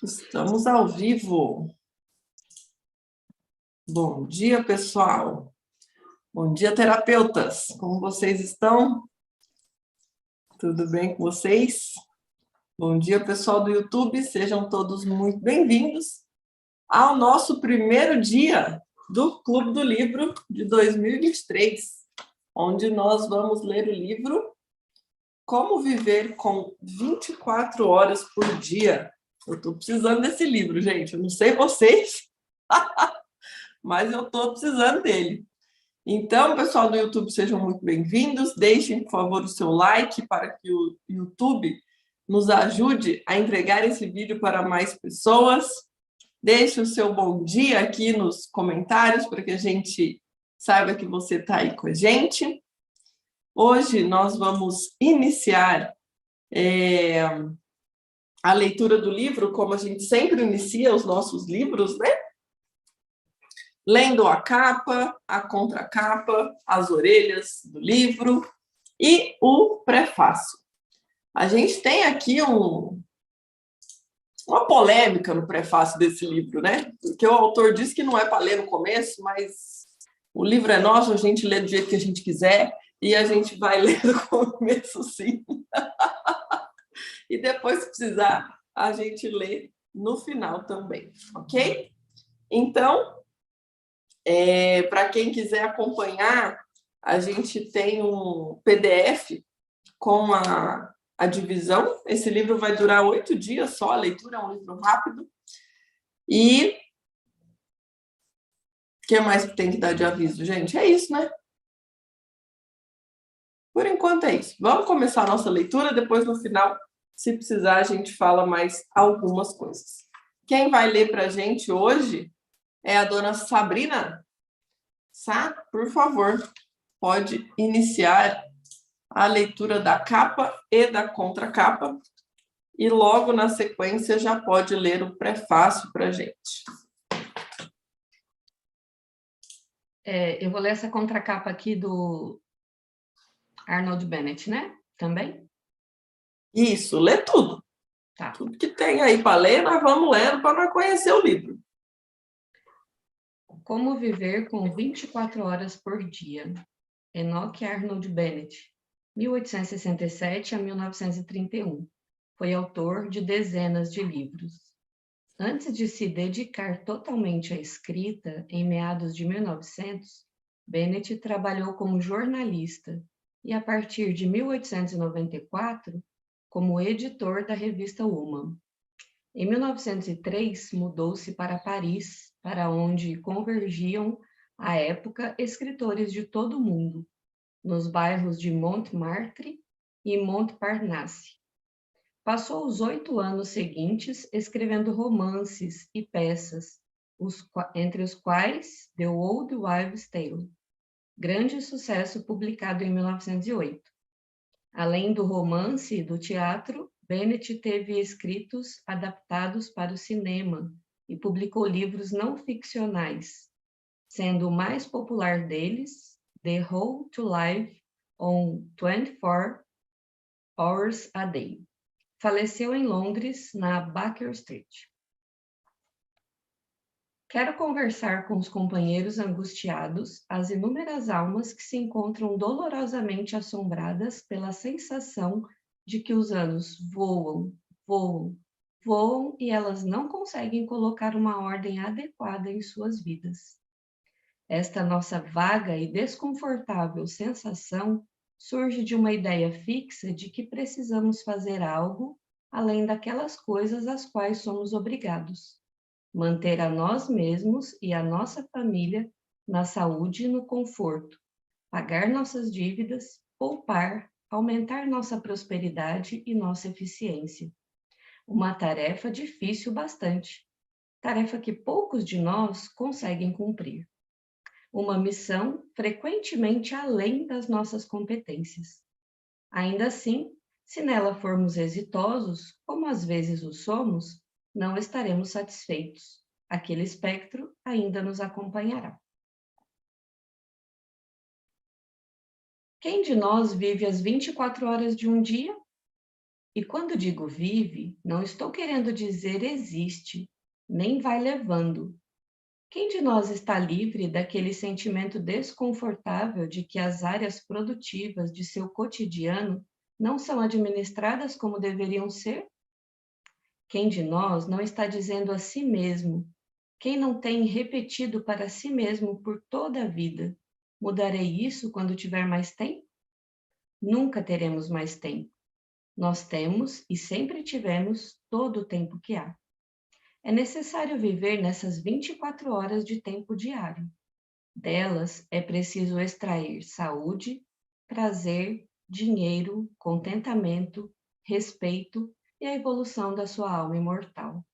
Estamos ao vivo. Bom dia, pessoal. Bom dia, terapeutas. Como vocês estão? Tudo bem com vocês? Bom dia, pessoal do YouTube. Sejam todos muito bem-vindos ao nosso primeiro dia do Clube do Livro de 2023, onde nós vamos ler o livro Como Viver com 24 Horas por Dia. Eu estou precisando desse livro, gente. Eu não sei vocês, mas eu estou precisando dele. Então, pessoal do YouTube, sejam muito bem-vindos. Deixem, por favor, o seu like para que o YouTube nos ajude a entregar esse vídeo para mais pessoas. Deixe o seu bom dia aqui nos comentários para que a gente saiba que você está aí com a gente. Hoje nós vamos iniciar a leitura do livro, como a gente sempre inicia os nossos livros, né? Lendo a capa, a contracapa, as orelhas do livro e o prefácio. A gente tem aqui uma polêmica no prefácio desse livro, né? Porque o autor diz que não é para ler no começo, mas o livro é nosso, a gente lê do jeito que a gente quiser e a gente vai ler no começo, sim. E depois, se precisar, a gente lê no final também, ok? Então, para quem quiser acompanhar, a gente tem um PDF com a divisão. Esse livro vai durar 8 dias só, a leitura é um livro rápido. E o que mais que tem que dar de aviso, gente? É isso, né? Por enquanto é isso. Vamos começar a nossa leitura, depois no final, se precisar, a gente fala mais algumas coisas. Quem vai ler para a gente hoje é a dona Sabrina. Sá, por favor, pode iniciar a leitura da capa e da contracapa e logo na sequência já pode ler o prefácio para a gente. Eu vou ler essa contracapa aqui do Arnold Bennett, né? Também? Isso, lê tudo. Tá. Tudo que tem aí para ler, nós vamos lendo para nós conhecer o livro. Como Viver com 24 Horas por Dia. Enoch Arnold Bennett, 1867 a 1931. Foi autor de dezenas de livros. Antes de se dedicar totalmente à escrita, em meados de 1900, Bennett trabalhou como jornalista e, a partir de 1894, como editor da revista Woman. Em 1903, mudou-se para Paris, para onde convergiam, à época, escritores de todo o mundo, nos bairros de Montmartre e Montparnasse. Passou os 8 anos seguintes escrevendo romances e peças, entre os quais The Old Wives' Tale, grande sucesso publicado em 1908. Além do romance e do teatro, Bennett teve escritos adaptados para o cinema e publicou livros não ficcionais, sendo o mais popular deles The How to Live on 24 Hours a Day. Faleceu em Londres, na Baker Street. Quero conversar com os companheiros angustiados, as inúmeras almas que se encontram dolorosamente assombradas pela sensação de que os anos voam, voam, voam e elas não conseguem colocar uma ordem adequada em suas vidas. Esta nossa vaga e desconfortável sensação surge de uma ideia fixa de que precisamos fazer algo além daquelas coisas às quais somos obrigados. Manter a nós mesmos e a nossa família na saúde e no conforto, pagar nossas dívidas, poupar, aumentar nossa prosperidade e nossa eficiência. Uma tarefa difícil bastante, tarefa que poucos de nós conseguem cumprir. Uma missão frequentemente além das nossas competências. Ainda assim, se nela formos exitosos, como às vezes o somos, não estaremos satisfeitos. Aquele espectro ainda nos acompanhará. Quem de nós vive as 24 horas de um dia? E quando digo vive, não estou querendo dizer existe, nem vai levando. Quem de nós está livre daquele sentimento desconfortável de que as áreas produtivas de seu cotidiano não são administradas como deveriam ser? Quem de nós não está dizendo a si mesmo, quem não tem repetido para si mesmo por toda a vida, mudarei isso quando tiver mais tempo? Nunca teremos mais tempo. Nós temos e sempre tivemos todo o tempo que há. É necessário viver nessas 24 horas de tempo diário. Delas é preciso extrair saúde, prazer, dinheiro, contentamento, respeito e a evolução da sua alma imortal.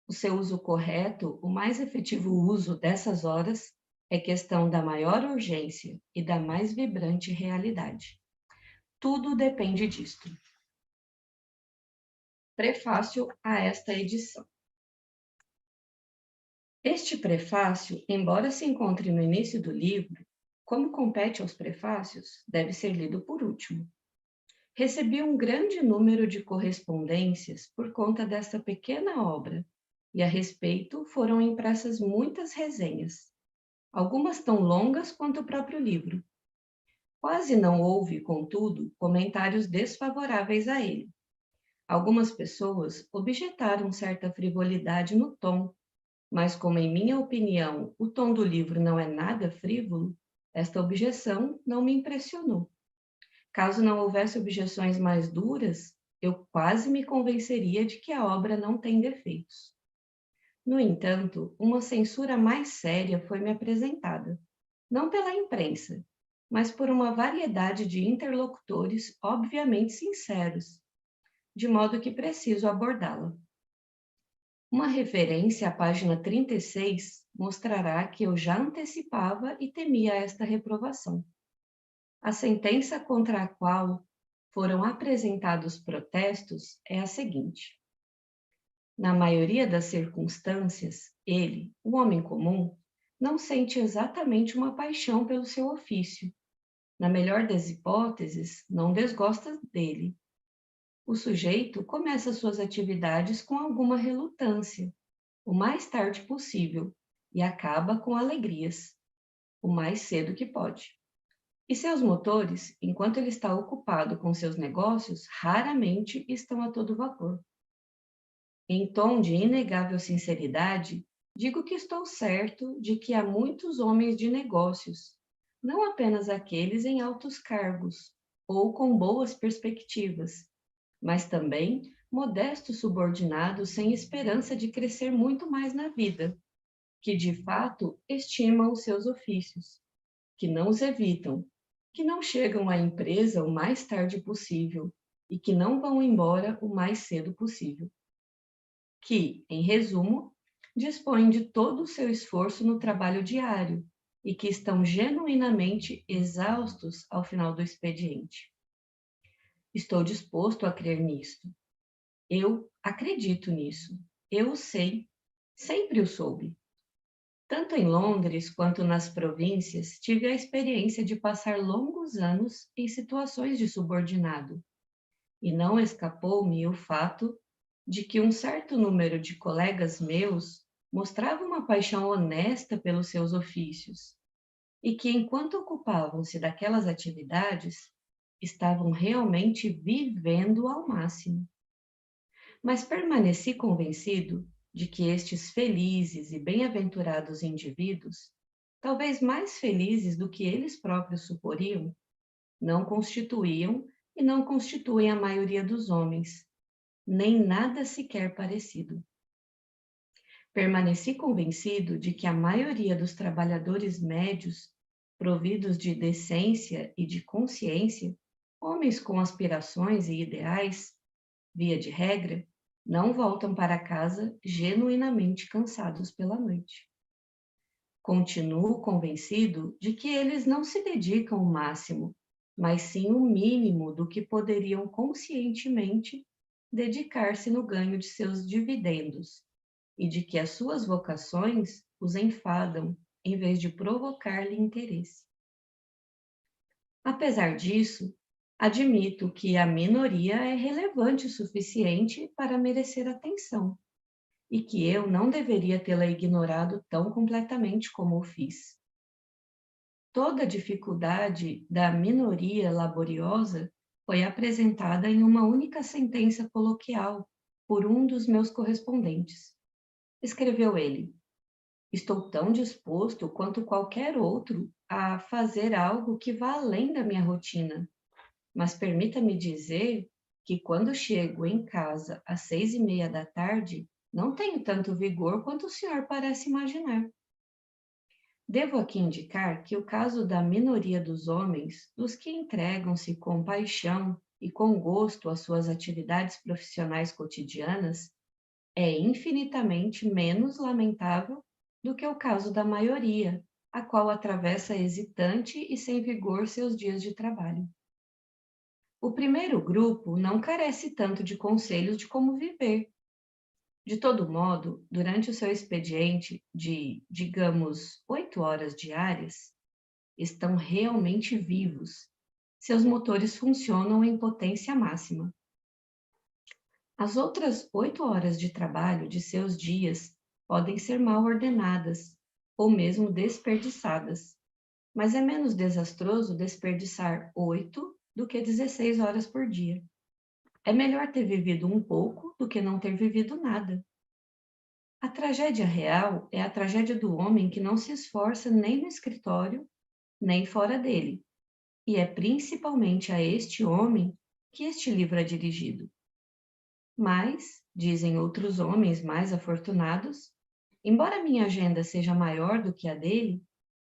O seu uso correto, o mais efetivo uso dessas horas, é questão da maior urgência e da mais vibrante realidade. Tudo depende disto. Prefácio a esta edição. Este prefácio, embora se encontre no início do livro, como compete aos prefácios, deve ser lido por último. Recebi um grande número de correspondências por conta desta pequena obra, e a respeito foram impressas muitas resenhas, algumas tão longas quanto o próprio livro. Quase não houve, contudo, comentários desfavoráveis a ele. Algumas pessoas objetaram certa frivolidade no tom, mas como em minha opinião o tom do livro não é nada frívolo, esta objeção não me impressionou. Caso não houvesse objeções mais duras, eu quase me convenceria de que a obra não tem defeitos. No entanto, uma censura mais séria foi me apresentada, não pela imprensa, mas por uma variedade de interlocutores obviamente sinceros, de modo que preciso abordá-la. Uma referência à página 36 mostrará que eu já antecipava e temia esta reprovação. A sentença contra a qual foram apresentados protestos é a seguinte: na maioria das circunstâncias, ele, o homem comum, não sente exatamente uma paixão pelo seu ofício. Na melhor das hipóteses, não desgosta dele. O sujeito começa suas atividades com alguma relutância, o mais tarde possível, e acaba com alegrias, o mais cedo que pode. E seus motores, enquanto ele está ocupado com seus negócios, raramente estão a todo vapor. Em tom de inegável sinceridade, digo que estou certo de que há muitos homens de negócios, não apenas aqueles em altos cargos ou com boas perspectivas, mas também modestos subordinados sem esperança de crescer muito mais na vida, que de fato estimam os seus ofícios, que não os evitam, que não chegam à empresa o mais tarde possível e que não vão embora o mais cedo possível. Que, em resumo, dispõem de todo o seu esforço no trabalho diário e que estão genuinamente exaustos ao final do expediente. Estou disposto a crer nisto. Eu acredito nisso. Eu o sei. Sempre o soube. Tanto em Londres quanto nas províncias, tive a experiência de passar longos anos em situações de subordinado. E não escapou-me o fato de que um certo número de colegas meus mostrava uma paixão honesta pelos seus ofícios e que, enquanto ocupavam-se daquelas atividades, estavam realmente vivendo ao máximo. Mas permaneci convencido de que estes felizes e bem-aventurados indivíduos, talvez mais felizes do que eles próprios suporiam, não constituíam e não constituem a maioria dos homens, nem nada sequer parecido. Permaneci convencido de que a maioria dos trabalhadores médios, providos de decência e de consciência, homens com aspirações e ideais, via de regra, não voltam para casa genuinamente cansados pela noite. Continuo convencido de que eles não se dedicam o máximo, mas sim o mínimo do que poderiam conscientemente dedicar-se no ganho de seus dividendos, e de que as suas vocações os enfadam em vez de provocar-lhe interesse. Apesar disso, Admito que a minoria é relevante o suficiente para merecer atenção e que eu não deveria tê-la ignorado tão completamente como o fiz. Toda a dificuldade da minoria laboriosa foi apresentada em uma única sentença coloquial por um dos meus correspondentes. Escreveu ele: estou tão disposto quanto qualquer outro a fazer algo que vá além da minha rotina, mas permita-me dizer que quando chego em casa às 6:30 da tarde, não tenho tanto vigor quanto o senhor parece imaginar. Devo aqui indicar que o caso da minoria dos homens, dos que entregam-se com paixão e com gosto às suas atividades profissionais cotidianas, é infinitamente menos lamentável do que o caso da maioria, a qual atravessa hesitante e sem vigor seus dias de trabalho. O primeiro grupo não carece tanto de conselhos de como viver. De todo modo, durante o seu expediente de, digamos, 8 horas diárias, estão realmente vivos. Seus motores funcionam em potência máxima. As outras 8 horas de trabalho de seus dias podem ser mal ordenadas ou mesmo desperdiçadas, mas é menos desastroso desperdiçar 8 do que 16 horas por dia. É melhor ter vivido um pouco do que não ter vivido nada. A tragédia real é a tragédia do homem que não se esforça nem no escritório, nem fora dele. E é principalmente a este homem que este livro é dirigido. Mas, dizem outros homens mais afortunados, embora minha agenda seja maior do que a dele,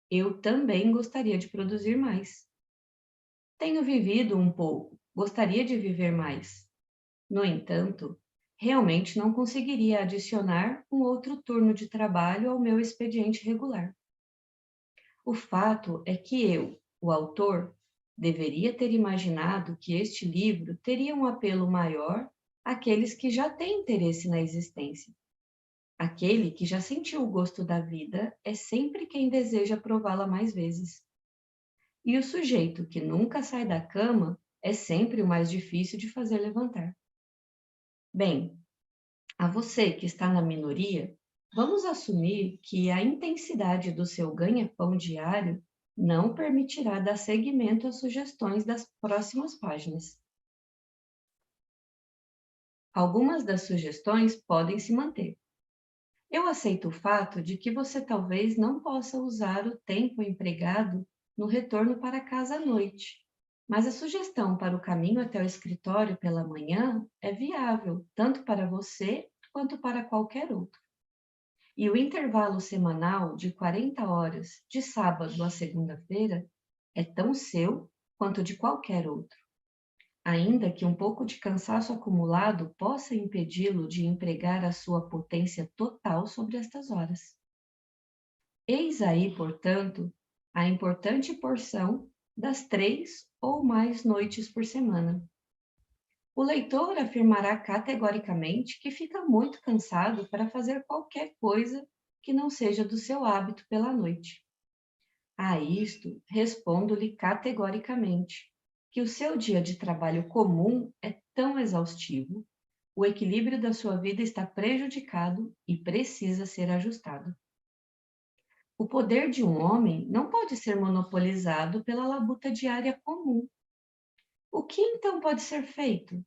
eu também gostaria de produzir mais. Tenho vivido um pouco, gostaria de viver mais. No entanto, realmente não conseguiria adicionar um outro turno de trabalho ao meu expediente regular. O fato é que eu, o autor, deveria ter imaginado que este livro teria um apelo maior àqueles que já têm interesse na existência. Aquele que já sentiu o gosto da vida é sempre quem deseja prová-la mais vezes. E o sujeito que nunca sai da cama é sempre o mais difícil de fazer levantar. Bem, a você que está na minoria, vamos assumir que a intensidade do seu ganha-pão diário não permitirá dar seguimento às sugestões das próximas páginas. Algumas das sugestões podem se manter. Eu aceito o fato de que você talvez não possa usar o tempo empregado no retorno para casa à noite, mas a sugestão para o caminho até o escritório pela manhã é viável, tanto para você quanto para qualquer outro. E o intervalo semanal de 40 horas, de sábado a segunda-feira, é tão seu quanto de qualquer outro. Ainda que um pouco de cansaço acumulado possa impedi-lo de empregar a sua potência total sobre estas horas. Eis aí, portanto, a importante porção das 3 ou mais noites por semana. O leitor afirmará categoricamente que fica muito cansado para fazer qualquer coisa que não seja do seu hábito pela noite. A isto, respondo-lhe categoricamente que o seu dia de trabalho comum é tão exaustivo, o equilíbrio da sua vida está prejudicado e precisa ser ajustado. O poder de um homem não pode ser monopolizado pela labuta diária comum. O que então pode ser feito?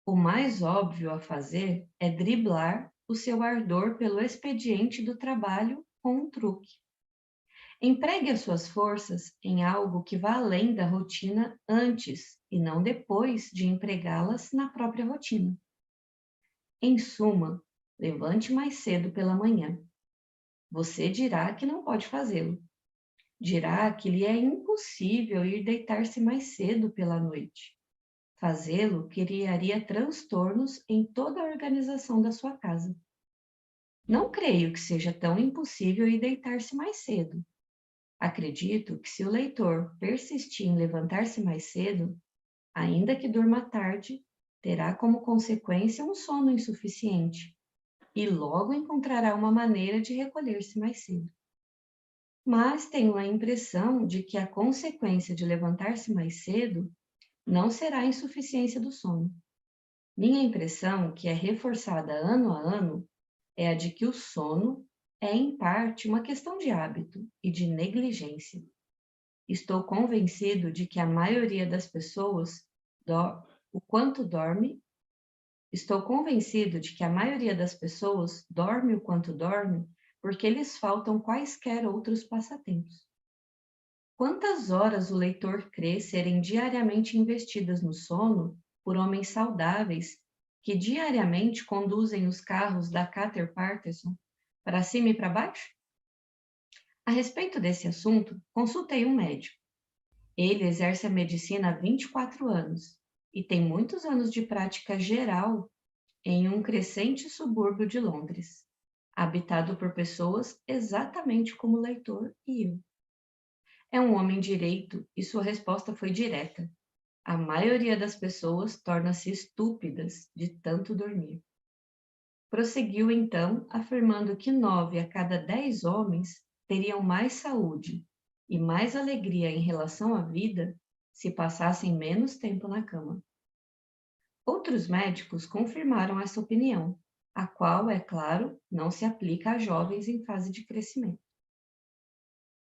O mais óbvio a fazer é driblar o seu ardor pelo expediente do trabalho com um truque. Empregue as suas forças em algo que vá além da rotina antes e não depois de empregá-las na própria rotina. Em suma, levante mais cedo pela manhã. Você dirá que não pode fazê-lo. Dirá que lhe é impossível ir deitar-se mais cedo pela noite. Fazê-lo criaria transtornos em toda a organização da sua casa. Não creio que seja tão impossível ir deitar-se mais cedo. Acredito que se o leitor persistir em levantar-se mais cedo, ainda que durma tarde, terá como consequência um sono insuficiente e logo encontrará uma maneira de recolher-se mais cedo. Mas tenho a impressão de que a consequência de levantar-se mais cedo não será insuficiência do sono. Minha impressão, que é reforçada ano a ano, é a de que o sono é, em parte, uma questão de hábito e de negligência. Estou convencido de que a maioria das pessoas o quanto dorme. Estou convencido de que a maioria das pessoas dorme o quanto dorme porque lhes faltam quaisquer outros passatempos. Quantas horas o leitor crê serem diariamente investidas no sono por homens saudáveis que diariamente conduzem os carros da Cater Patterson para cima e para baixo? A respeito desse assunto, consultei um médico. Ele exerce a medicina há 24 anos e tem muitos anos de prática geral em um crescente subúrbio de Londres, habitado por pessoas exatamente como o leitor e eu. É um homem direito e sua resposta foi direta. A maioria das pessoas torna-se estúpidas de tanto dormir. Prosseguiu então, afirmando que 9 a cada 10 homens teriam mais saúde e mais alegria em relação à vida se passassem menos tempo na cama. Outros médicos confirmaram essa opinião, a qual, é claro, não se aplica a jovens em fase de crescimento.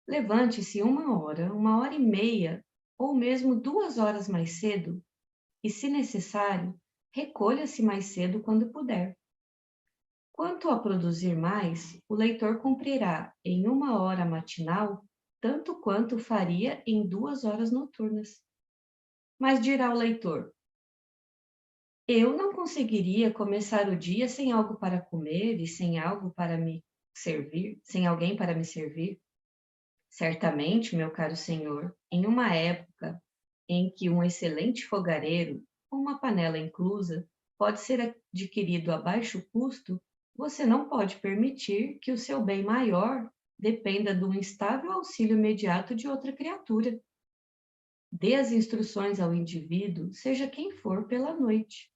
Levante-se 1 hora e meia, ou mesmo 2 horas mais cedo, e, se necessário, recolha-se mais cedo quando puder. Quanto a produzir mais, o leitor cumprirá em 1 hora matinal tanto quanto faria em 2 horas noturnas. Mas dirá o leitor: eu não conseguiria começar o dia sem algo para comer e sem algo para me servir, sem alguém para me servir? Certamente, meu caro senhor, em uma época em que um excelente fogareiro, com uma panela inclusa, pode ser adquirido a baixo custo, você não pode permitir que o seu bem maior dependa do instável auxílio imediato de outra criatura. Dê as instruções ao indivíduo, seja quem for, pela noite.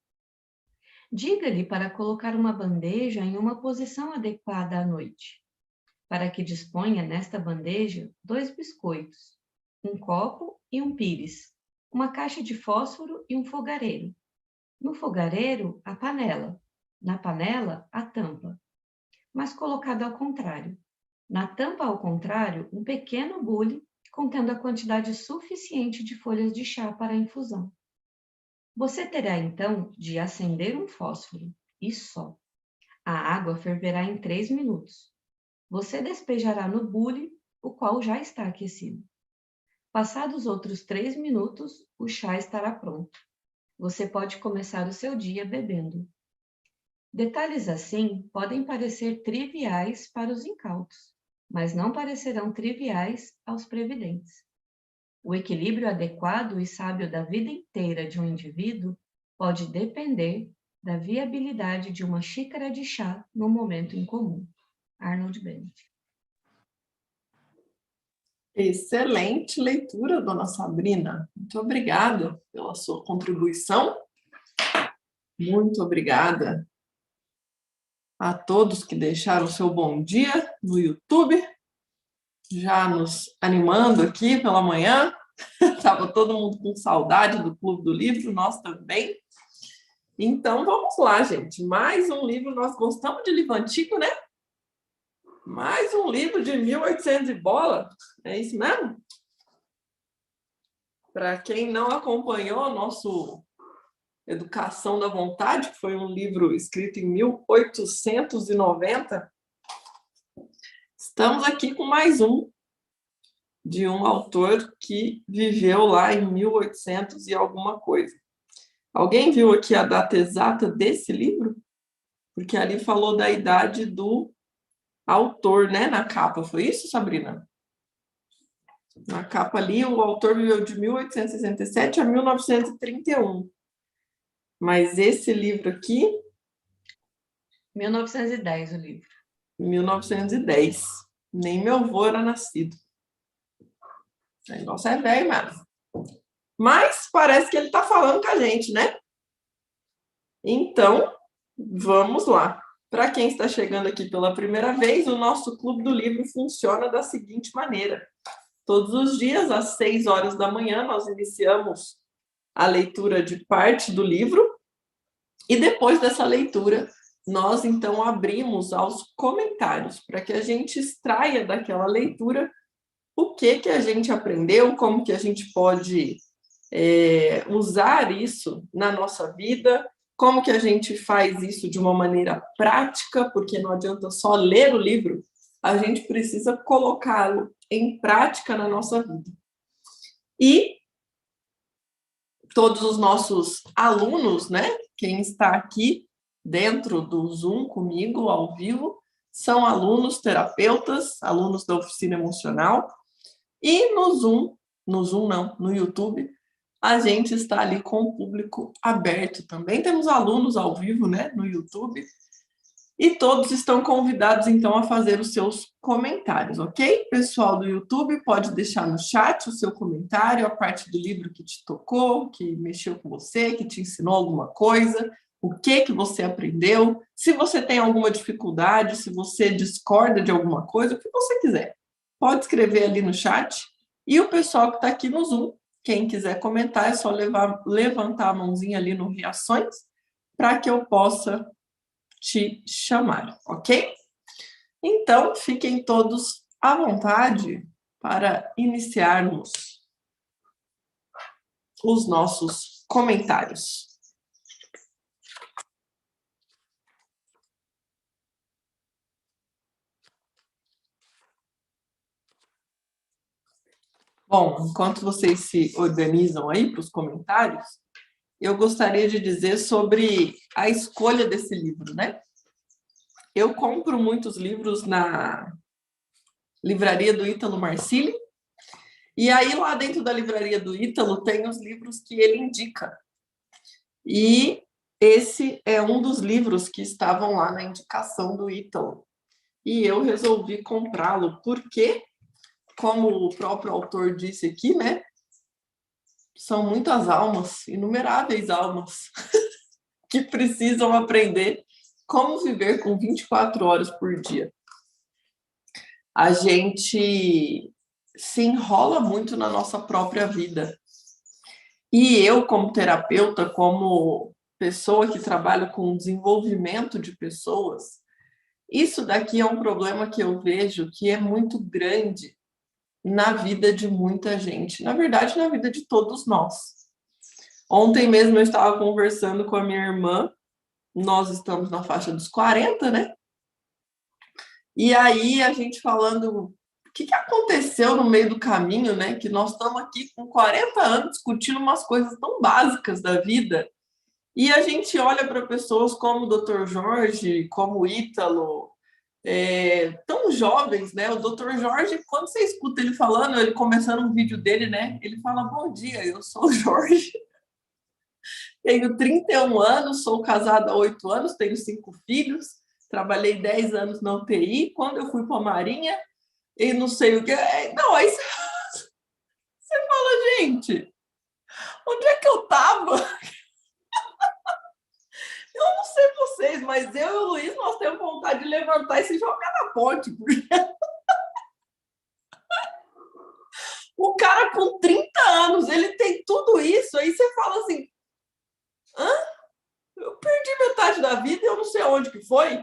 Diga-lhe para colocar uma bandeja em uma posição adequada à noite, para que disponha nesta bandeja 2 biscoitos, um copo e um pires, uma caixa de fósforo e um fogareiro. No fogareiro, a panela. Na panela, a tampa, mas colocado ao contrário. Na tampa ao contrário, um pequeno bule contendo a quantidade suficiente de folhas de chá para a infusão. Você terá então de acender um fósforo, e só. A água ferverá em 3 minutos. Você despejará no bule, o qual já está aquecido. Passados outros 3 minutos, o chá estará pronto. Você pode começar o seu dia bebendo. Detalhes assim podem parecer triviais para os incautos, mas não parecerão triviais aos previdentes. O equilíbrio adequado e sábio da vida inteira de um indivíduo pode depender da viabilidade de uma xícara de chá no momento incomum. Arnold Bennett. Excelente leitura, dona Sabrina. Muito obrigada pela sua contribuição. Muito obrigada a todos que deixaram o seu bom dia no YouTube, já nos animando aqui pela manhã. Estava todo mundo com saudade do Clube do Livro, nós também. Então, vamos lá, gente. Mais um livro, nós gostamos de livro antigo, né? Mais um livro de 1800 e bola. É isso mesmo? Para quem não acompanhou nosso Educação da Vontade, que foi um livro escrito em 1890, estamos aqui com mais um, de um autor que viveu lá em 1800 e alguma coisa. Alguém viu aqui a data exata desse livro? Porque ali falou da idade do autor, né, na capa. Foi isso, Sabrina? Na capa ali, o autor viveu de 1867 a 1931. Mas esse livro aqui... 1910 o livro. 1910. Nem meu avô era nascido. O negócio é velho mesmo. Mas parece que ele está falando com a gente, né? Então, vamos lá. Para quem está chegando aqui pela primeira vez, o nosso Clube do Livro funciona da seguinte maneira. Todos os dias, às 6 horas da manhã, nós iniciamos a leitura de parte do livro, e depois dessa leitura, nós então abrimos aos comentários, para que a gente extraia daquela leitura o que a gente aprendeu, como que a gente pode usar isso na nossa vida, como que a gente faz isso de uma maneira prática, porque não adianta só ler o livro, a gente precisa colocá-lo em prática na nossa vida. E todos os nossos alunos, né, quem está aqui dentro do Zoom comigo, ao vivo, são alunos terapeutas, alunos da oficina emocional, e no Zoom não, no YouTube, a gente está ali com o público aberto também. Temos alunos ao vivo, né, no YouTube. E todos estão convidados, então, a fazer os seus comentários, ok? Pessoal do YouTube, pode deixar no chat o seu comentário, a parte do livro que te tocou, que mexeu com você, que te ensinou alguma coisa, o que você aprendeu, se você tem alguma dificuldade, se você discorda de alguma coisa, o que você quiser. Pode escrever ali no chat. E o pessoal que está aqui no Zoom, quem quiser comentar, é só levantar a mãozinha ali no Reações, para que eu possa te chamar, ok? Então, fiquem todos à vontade para iniciarmos os nossos comentários. Bom, enquanto vocês se organizam aí para os comentários, eu gostaria de dizer sobre a escolha desse livro, né? Eu compro muitos livros na livraria do Ítalo Marcilli, e aí lá dentro da livraria do Ítalo tem os livros que ele indica. E esse é um dos livros que estavam lá na indicação do Ítalo. E eu resolvi comprá-lo, porque, como o próprio autor disse aqui, né? São muitas almas, inumeráveis almas, que precisam aprender como viver com 24 horas por dia. A gente se enrola muito na nossa própria vida. E eu, como terapeuta, como pessoa que trabalha com desenvolvimento de pessoas, isso daqui é um problema que eu vejo que é muito grande na vida de muita gente. Na verdade, na vida de todos nós. Ontem mesmo eu estava conversando com a minha irmã, nós estamos na faixa dos 40, né? E aí a gente falando o que aconteceu no meio do caminho, né? Que nós estamos aqui com 40 anos discutindo umas coisas tão básicas da vida. E a gente olha para pessoas como o Dr. Jorge, como o Ítalo, tão jovens, né? O Dr. Jorge, quando você escuta ele falando, ele começando um vídeo dele, né? Ele fala: bom dia, eu sou o Jorge, tenho 31 anos, sou casada há 8 anos, tenho 5 filhos, trabalhei 10 anos na UTI, quando eu fui para a Marinha, e não sei o que. Não, aí você fala, gente, onde é que eu estava? Eu não sei vocês, mas eu e o Luiz, nós temos vontade de levantar e se jogar na ponte. Porque o cara com 30 anos, ele tem tudo isso, aí você fala assim, hã? Eu perdi metade da vida e eu não sei onde que foi.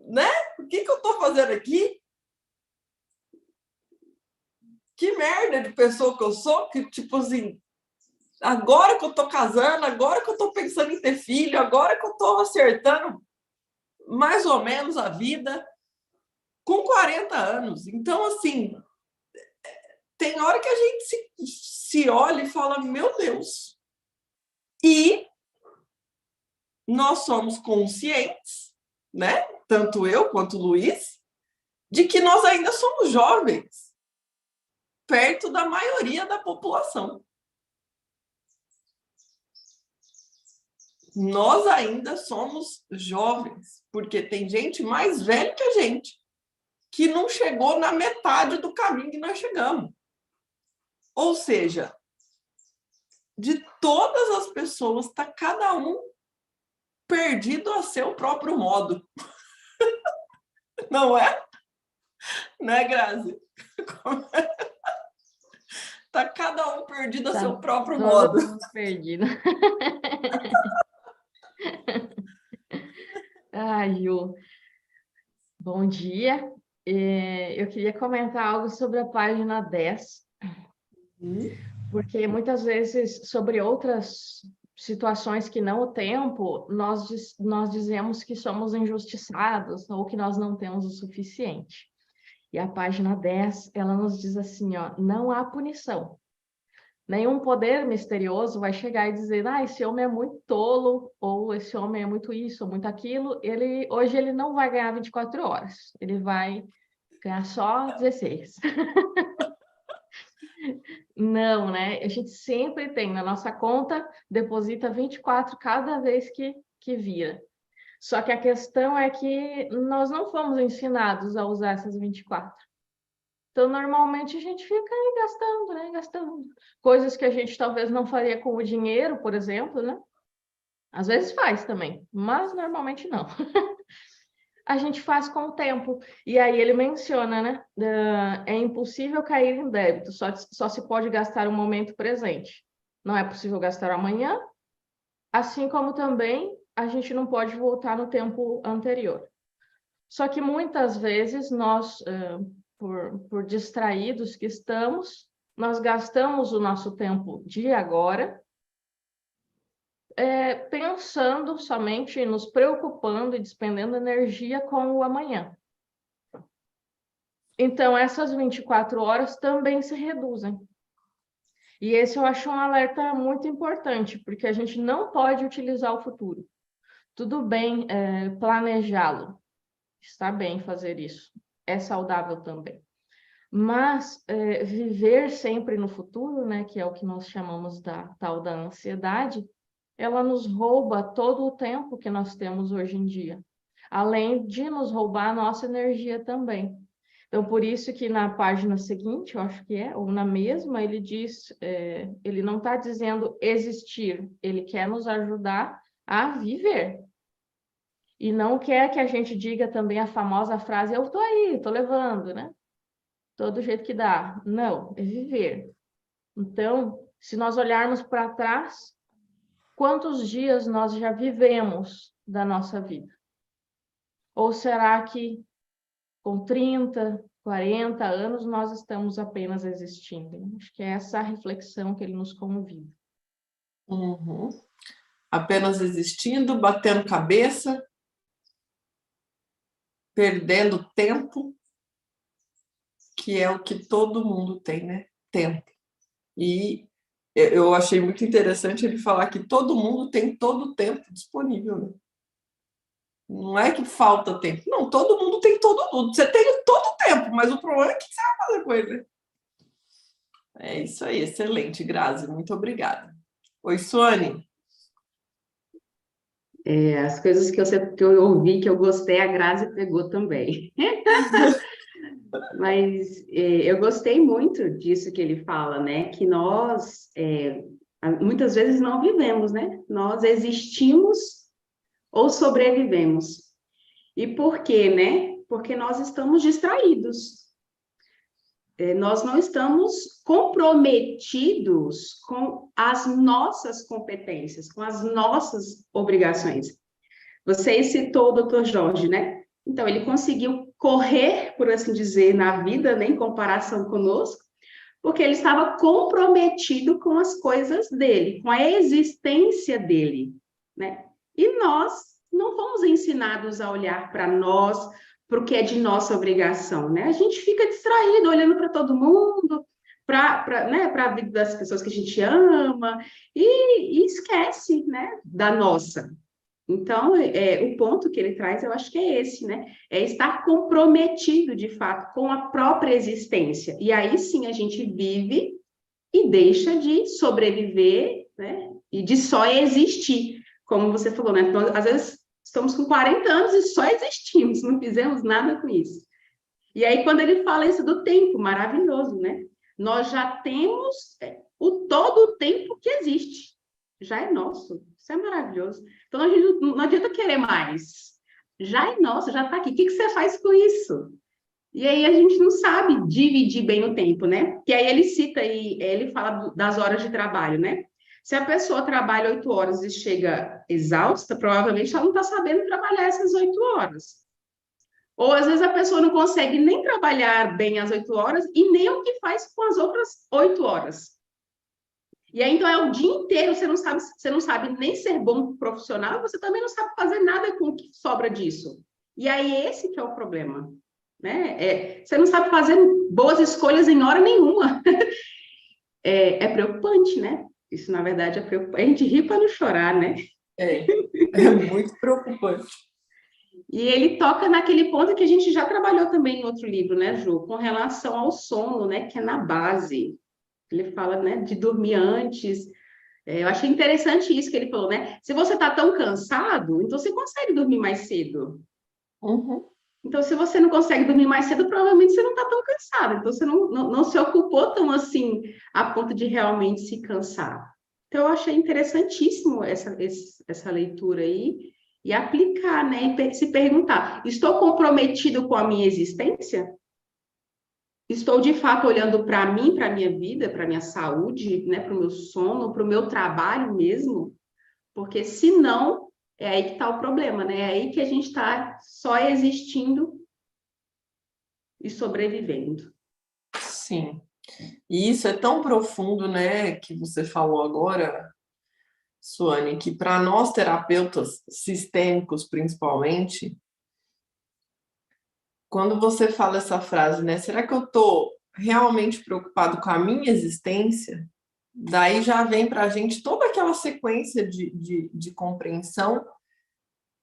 Né? O que eu estou fazendo aqui? Que merda de pessoa que eu sou, que tipo assim, agora que eu estou casando, agora que eu estou pensando em ter filho, agora que eu estou acertando mais ou menos a vida, com 40 anos. Então, assim, tem hora que a gente se olha e fala, meu Deus. E nós somos conscientes, né? Tanto eu quanto o Luiz, de que nós ainda somos jovens, perto da maioria da população. Nós ainda somos jovens, porque tem gente mais velha que a gente, que não chegou na metade do caminho que nós chegamos. Ou seja, de todas as pessoas, está cada um perdido a seu próprio modo. Não é? Né, Grazi? Tá cada um perdido a Tá seu próprio todo modo. mundo perdido. Ai, Ju, bom dia. Eu queria comentar algo sobre a página 10, porque muitas vezes, sobre outras situações que não o tempo, nós dizemos que somos injustiçados ou que nós não temos o suficiente. E a página 10, ela nos diz assim, ó, não há punição. Nenhum poder misterioso vai chegar e dizer, esse homem é muito tolo, ou esse homem é muito isso, ou muito aquilo. Hoje ele não vai ganhar 24 horas, ele vai ganhar só 16. Não, né? A gente sempre tem na nossa conta, deposita 24 cada vez que vira. Só que a questão é que nós não fomos ensinados a usar essas 24. Então, normalmente, a gente fica aí gastando, né? Gastando. Coisas que a gente talvez não faria com o dinheiro, por exemplo, né? Às vezes faz também, mas normalmente não. A gente faz com o tempo. E aí ele menciona, né? É impossível cair em débito, só se pode gastar o momento presente. Não é possível gastar amanhã, assim como também a gente não pode voltar no tempo anterior. Só que muitas vezes nós, por distraídos que estamos, nós gastamos o nosso tempo de agora pensando somente, nos preocupando e despendendo energia com o amanhã. Então, essas 24 horas também se reduzem. E esse eu acho um alerta muito importante, porque a gente não pode utilizar o futuro. Tudo bem planejá-lo, está bem fazer isso, é saudável também. Mas viver sempre no futuro, né, que é o que nós chamamos da tal da ansiedade, ela nos rouba todo o tempo que nós temos hoje em dia, além de nos roubar a nossa energia também. Então, por isso que na página seguinte, eu acho que ou na mesma, ele diz, ele não está dizendo existir, ele quer nos ajudar a viver. E não quer que a gente diga também a famosa frase, eu estou aí, estou levando, né? Todo jeito que dá. Não, é viver. Então, se nós olharmos para trás, quantos dias nós já vivemos da nossa vida? Ou será que com 30, 40 anos nós estamos apenas existindo? Acho que é essa a reflexão que ele nos convida. Uhum. Apenas existindo, batendo cabeça, perdendo tempo, que é o que todo mundo tem, né? Tempo. E eu achei muito interessante ele falar que todo mundo tem todo o tempo disponível, né? Não é que falta tempo. Não, todo mundo tem todo. Você tem todo o tempo, mas o problema é o que você vai fazer com ele. É isso aí, excelente, Grazi. Muito obrigada. Oi, Suane. As coisas que eu ouvi, que eu gostei, a Grazi pegou também. Mas eu gostei muito disso que ele fala, né? Que nós, muitas vezes, não vivemos, né? Nós existimos ou sobrevivemos. E por quê, né? Porque nós estamos distraídos. Nós não estamos comprometidos com as nossas competências, com as nossas obrigações. Você citou o Dr. Jorge, né? Então, ele conseguiu correr, por assim dizer, na vida, né, em comparação conosco, porque ele estava comprometido com as coisas dele, com a existência dele, né? E nós não fomos ensinados a olhar para nós, para o que é de nossa obrigação, né? A gente fica distraído, olhando para todo mundo, né, para a vida das pessoas que a gente ama, e esquece, né, da nossa. Então, o ponto que ele traz, eu acho que é esse, né? É estar comprometido, de fato, com a própria existência. E aí sim a gente vive e deixa de sobreviver, né? E de só existir, como você falou, né? Então, às vezes estamos com 40 anos e só existimos, não fizemos nada com isso. E aí, quando ele fala isso do tempo, maravilhoso, né? Nós já temos todo o tempo que existe. Já é nosso. Isso é maravilhoso. Então, não adianta querer mais. Já é nosso, já está aqui. O que você faz com isso? E aí a gente não sabe dividir bem o tempo, né? Que aí ele cita aí, ele fala das horas de trabalho, né? Se a pessoa trabalha 8 horas e chega exausta, provavelmente ela não está sabendo trabalhar essas 8 horas. Ou às vezes a pessoa não consegue nem trabalhar bem as 8 horas e nem o que faz com as outras 8 horas. E aí, então, é o dia inteiro, você não sabe nem ser bom profissional, você também não sabe fazer nada com o que sobra disso. E aí, esse que é o problema, né? Você não sabe fazer boas escolhas em hora nenhuma. É preocupante, né? Isso, na verdade, é preocupante. A gente ri para não chorar, né? É muito preocupante. E ele toca naquele ponto que a gente já trabalhou também em outro livro, né, Ju? Com relação ao sono, né? Que é na base. Ele fala, né, de dormir antes. Eu achei interessante isso que ele falou, né? Se você está tão cansado, então você consegue dormir mais cedo. Uhum. Então, se você não consegue dormir mais cedo, provavelmente você não está tão cansado. Então, você não se ocupou tão assim a ponto de realmente se cansar. Então, eu achei interessantíssimo essa leitura aí e aplicar, né? E se perguntar: estou comprometido com a minha existência? Estou de fato olhando para mim, para a minha vida, para a minha saúde, né? Para o meu sono, para o meu trabalho mesmo? Porque se não, é aí que está o problema, né? É aí que a gente está só existindo e sobrevivendo. Sim. E isso é tão profundo, né, que você falou agora, Suane, que para nós terapeutas sistêmicos, principalmente, quando você fala essa frase, né, será que eu estou realmente preocupado com a minha existência? Daí já vem para a gente toda aquela sequência de compreensão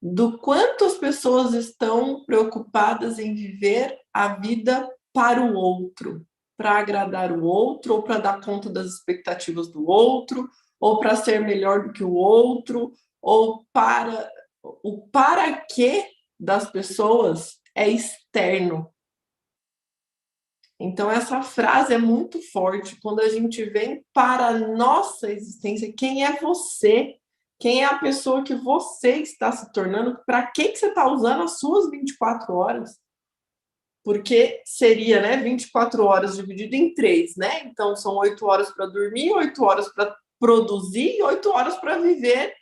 do quanto as pessoas estão preocupadas em viver a vida para o outro, para agradar o outro, ou para dar conta das expectativas do outro, ou para ser melhor do que o outro, ou para o para quê das pessoas é externo. Então essa frase é muito forte quando a gente vem para a nossa existência, quem é você? Quem é a pessoa que você está se tornando? Para que você está usando as suas 24 horas? Porque seria, né, 24 horas dividido em 3, né? Então são 8 horas para dormir, 8 horas para produzir e 8 horas para viver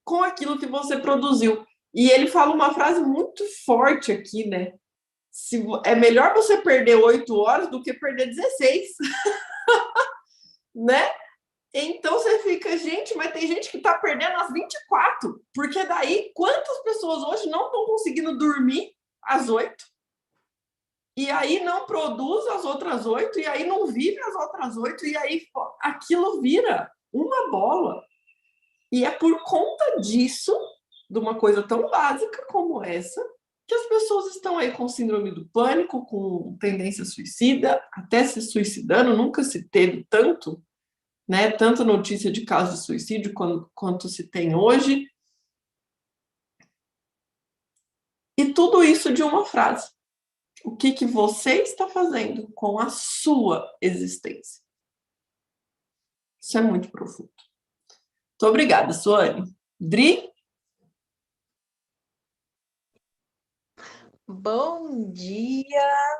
com aquilo que você produziu. E ele fala uma frase muito forte aqui, né? É melhor você perder 8 horas do que perder 16, né? Então você fica, gente, mas tem gente que está perdendo as 24, porque daí quantas pessoas hoje não estão conseguindo dormir às 8? E aí não produz as outras 8, e aí não vive as outras 8, e aí aquilo vira uma bola. E é por conta disso, de uma coisa tão básica como essa, que as pessoas estão aí com síndrome do pânico, com tendência suicida, até se suicidando, nunca se teve tanto, né? Tanta notícia de casos de suicídio quanto se tem hoje. E tudo isso de uma frase. O que você está fazendo com a sua existência? Isso é muito profundo. Muito obrigada, Suane. Dri? Bom dia!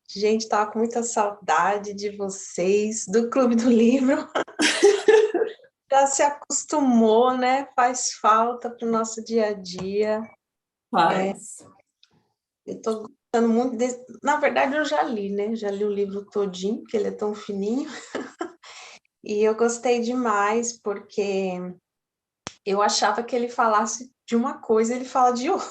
Gente, estava com muita saudade de vocês, do Clube do Livro. Já se acostumou, né? Faz falta para o nosso dia a dia. Faz. Eu estou gostando muito desse... Na verdade, eu já li, né? Já li o livro todinho, porque ele é tão fininho. E eu gostei demais, porque eu achava que ele falasse de uma coisa, ele fala de outra.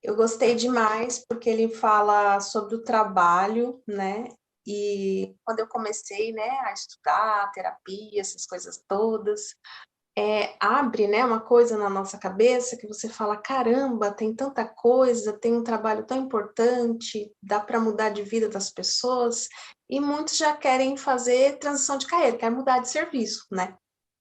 Eu gostei demais porque ele fala sobre o trabalho, né? E quando eu comecei, né, a estudar terapia, essas coisas todas, abre, né, uma coisa na nossa cabeça que você fala, caramba, tem tanta coisa, tem um trabalho tão importante, dá para mudar de vida das pessoas, e muitos já querem fazer transição de carreira, querem mudar de serviço, né?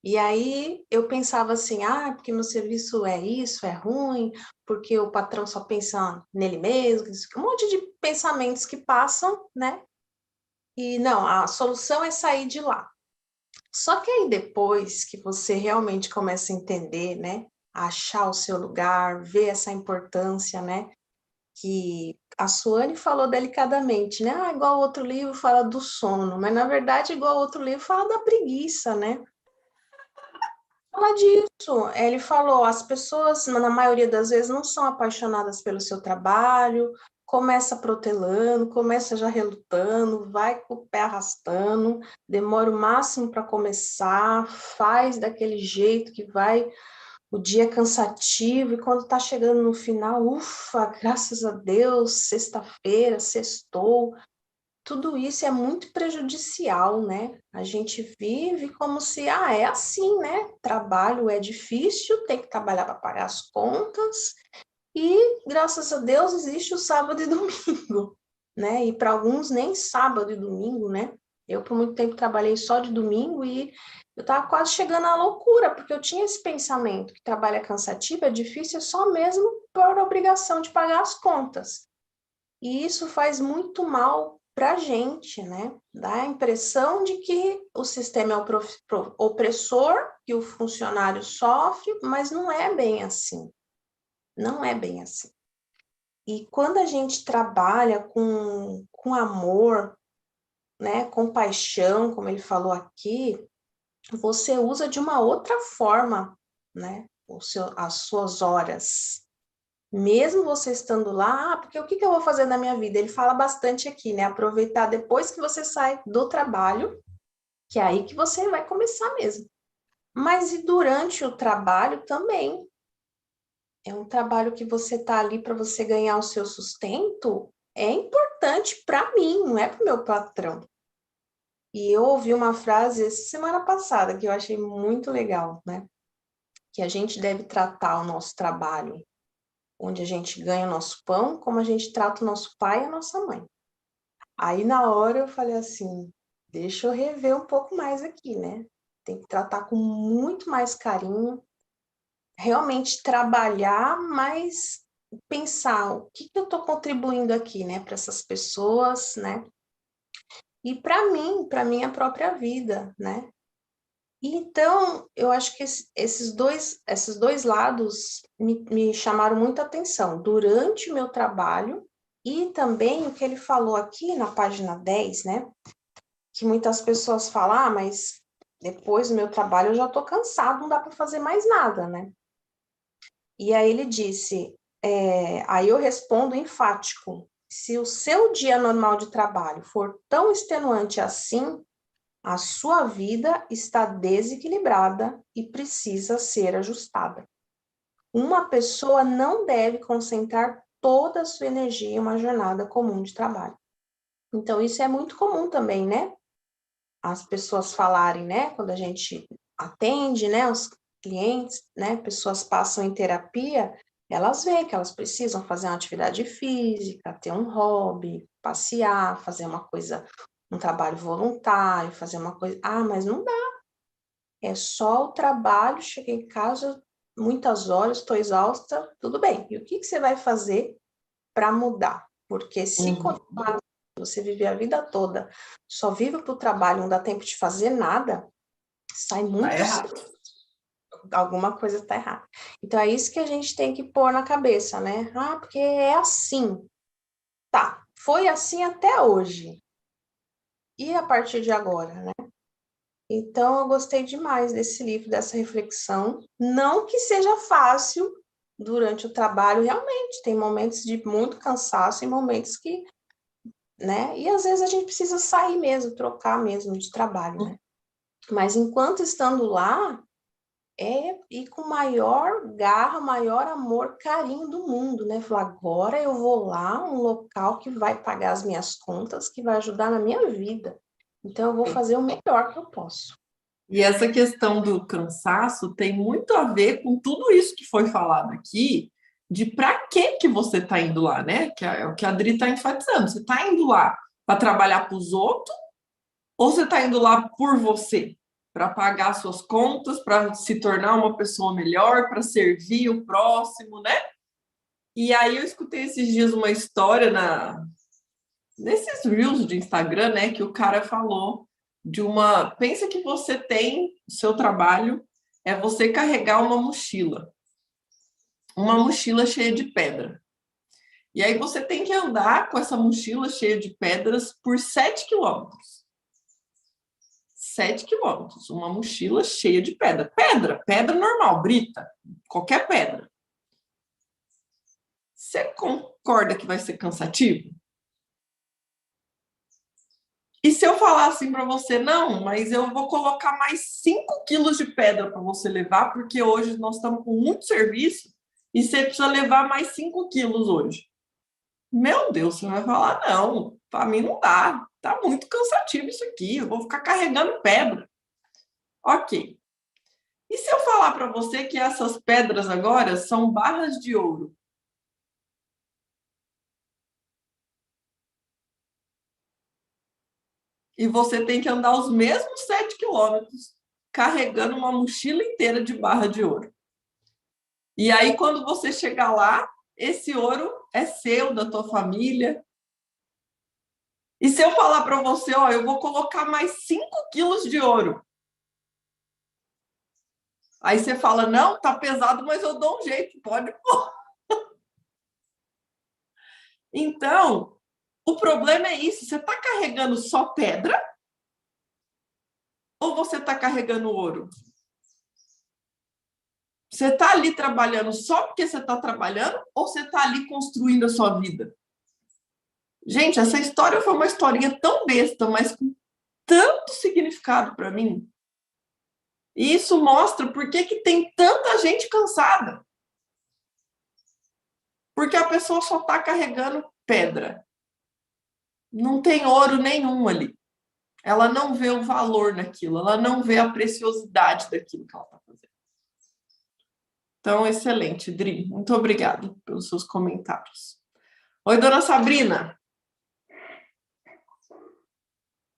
E aí eu pensava assim, porque meu serviço é isso, é ruim, porque o patrão só pensa nele mesmo, um monte de pensamentos que passam, né? E não, a solução é sair de lá. Só que aí depois que você realmente começa a entender, né? A achar o seu lugar, ver essa importância, né? que a Suane falou delicadamente, né? Ah, igual outro livro fala do sono, mas na verdade, igual outro livro fala da preguiça, né? Fala disso. Ele falou, as pessoas, na maioria das vezes, não são apaixonadas pelo seu trabalho, começa protelando, começa já relutando, vai com o pé arrastando, demora o máximo para começar, faz daquele jeito que vai, o dia é cansativo, e quando está chegando no final, ufa, graças a Deus, sexta-feira, sextou. Tudo isso é muito prejudicial, né? A gente vive como se, é assim, né? Trabalho é difícil, tem que trabalhar para pagar as contas, e graças a Deus existe o sábado e domingo, né? E para alguns nem sábado e domingo, né? Eu por muito tempo trabalhei só de domingo e eu estava quase chegando à loucura, porque eu tinha esse pensamento que trabalho é cansativo, é difícil, é só mesmo por obrigação de pagar as contas. E isso faz muito mal para a gente, né? Dá a impressão de que o sistema é opressor, que o funcionário sofre, mas não é bem assim. Não é bem assim. E quando a gente trabalha com amor, né, com paixão, como ele falou aqui, você usa de uma outra forma, né, as suas horas. Mesmo você estando lá, porque o que eu vou fazer na minha vida? Ele fala bastante aqui, né? Aproveitar depois que você sai do trabalho, que é aí que você vai começar mesmo. Mas e durante o trabalho também. É um trabalho que você está ali para você ganhar o seu sustento, é importante para mim, não é para o meu patrão. E eu ouvi uma frase essa semana passada que eu achei muito legal, né? Que a gente deve tratar o nosso trabalho, onde a gente ganha o nosso pão, como a gente trata o nosso pai e a nossa mãe. Aí na hora eu falei assim, deixa eu rever um pouco mais aqui, né? Tem que tratar com muito mais carinho, realmente trabalhar, mas pensar o que eu estou contribuindo aqui, né, para essas pessoas, né? E para minha própria vida, né? Então, eu acho que esses dois lados me chamaram muita atenção durante o meu trabalho e também o que ele falou aqui na página 10, né? Que muitas pessoas falam, mas depois do meu trabalho eu já estou cansado, não dá para fazer mais nada, né? E aí ele disse, aí eu respondo enfático, se o seu dia normal de trabalho for tão extenuante assim, a sua vida está desequilibrada e precisa ser ajustada. Uma pessoa não deve concentrar toda a sua energia em uma jornada comum de trabalho. Então, isso é muito comum também, né? As pessoas falarem, né? Quando a gente atende, né? Os clientes, né? Pessoas passam em terapia, elas veem que elas precisam fazer uma atividade física, ter um hobby, passear, fazer uma coisa, um trabalho voluntário, fazer uma coisa... mas não dá. É só o trabalho, cheguei em casa, muitas horas, estou exausta, tudo bem. E o que você vai fazer para mudar? Porque se continuar, você viver a vida toda, só vive para o trabalho, não dá tempo de fazer nada, sai muito... Tá errado. Alguma coisa está errada. Então, é isso que a gente tem que pôr na cabeça, né? Porque é assim. Tá, foi assim até hoje. E a partir de agora, né? Então, eu gostei demais desse livro, dessa reflexão. Não que seja fácil durante o trabalho, realmente. Tem momentos de muito cansaço e momentos que, né? E às vezes a gente precisa sair mesmo, trocar mesmo de trabalho, né? Mas enquanto estando lá, e com maior garra, maior amor, carinho do mundo, né? Falar, agora eu vou lá, um local que vai pagar as minhas contas, que vai ajudar na minha vida. Então, eu vou fazer o melhor que eu posso. E essa questão do cansaço tem muito a ver com tudo isso que foi falado aqui, de para que você está indo lá, né? Que é o que a Adri está enfatizando. Você está indo lá para trabalhar para os outros ou você está indo lá por você? Para pagar suas contas, para se tornar uma pessoa melhor, para servir o próximo, né? E aí eu escutei esses dias uma história nesses reels de Instagram, né? Que o cara falou de uma... Pensa que você tem o seu trabalho, é você carregar uma mochila cheia de pedra. E aí você tem que andar com essa mochila cheia de pedras por 7 quilômetros. 7 quilômetros, uma mochila cheia de pedra. Pedra normal, brita, qualquer pedra. Você concorda que vai ser cansativo? E se eu falar assim para você, não, mas eu vou colocar mais 5 quilos de pedra para você levar, porque hoje nós estamos com muito serviço e você precisa levar mais 5 quilos hoje. Meu Deus, você vai falar, não, para mim não dá, tá muito cansativo isso aqui, eu vou ficar carregando pedra. Ok. E se eu falar para você que essas pedras agora são barras de ouro? E você tem que andar os mesmos 7 quilômetros carregando uma mochila inteira de barra de ouro. E aí, quando você chegar lá, esse ouro é seu, da tua família. E se eu falar para você, ó, eu vou colocar mais 5 quilos de ouro. Aí você fala, não, tá pesado, mas eu dou um jeito, pode pôr. Então, o problema é isso, você está carregando só pedra ou você está carregando ouro? Você está ali trabalhando só porque você está trabalhando ou você está ali construindo a sua vida? Gente, essa história foi uma historinha tão besta, mas com tanto significado para mim. E isso mostra por que tem tanta gente cansada. Porque a pessoa só está carregando pedra. Não tem ouro nenhum ali. Ela não vê o valor naquilo, ela não vê a preciosidade daquilo que ela está fazendo. Então, excelente, Dri. Muito obrigada pelos seus comentários. Oi, dona Sabrina.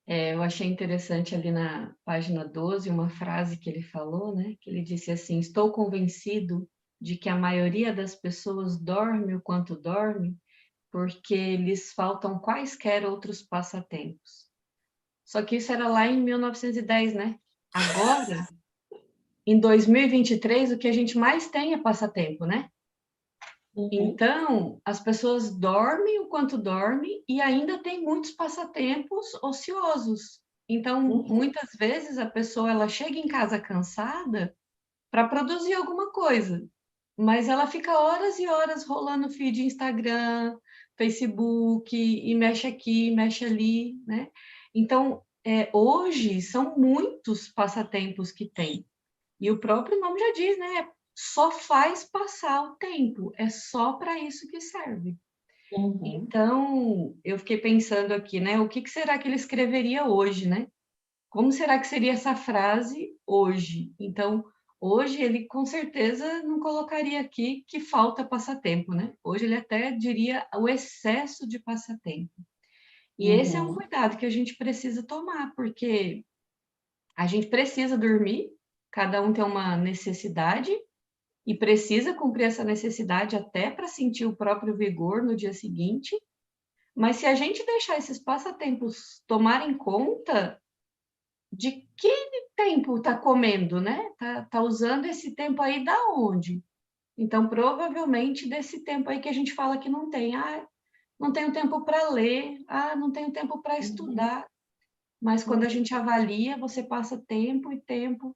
Eu achei interessante ali na página 12 uma frase que ele falou, né? Que ele disse assim: estou convencido de que a maioria das pessoas dorme o quanto dorme porque lhes faltam quaisquer outros passatempos. Só que isso era lá em 1910, né? Agora, em 2023, o que a gente mais tem é passatempo, né? Então, as pessoas dormem o quanto dormem e ainda tem muitos passatempos ociosos. Então, muitas vezes a pessoa ela chega em casa cansada para produzir alguma coisa, mas ela fica horas e horas rolando feed Instagram, Facebook, e mexe aqui, mexe ali, né? Então, hoje são muitos passatempos que tem. E o próprio nome já diz, né? Só faz passar o tempo, é só para isso que serve. Então, eu fiquei pensando aqui, né? O que será que ele escreveria hoje, né? Como será que seria essa frase hoje? Então, hoje ele com certeza não colocaria aqui que falta passatempo, né? Hoje ele até diria o excesso de passatempo. E esse é um cuidado que a gente precisa tomar, porque a gente precisa dormir, cada um tem uma necessidade, e precisa cumprir essa necessidade até para sentir o próprio vigor no dia seguinte. Mas se a gente deixar esses passatempos tomarem conta, de que tempo está comendo, né? Tá usando esse tempo aí da onde? Então, provavelmente desse tempo aí que a gente fala que não tem. Ah, não tenho tempo para ler. Ah, não tenho tempo para estudar. Mas quando a gente avalia, você passa tempo e tempo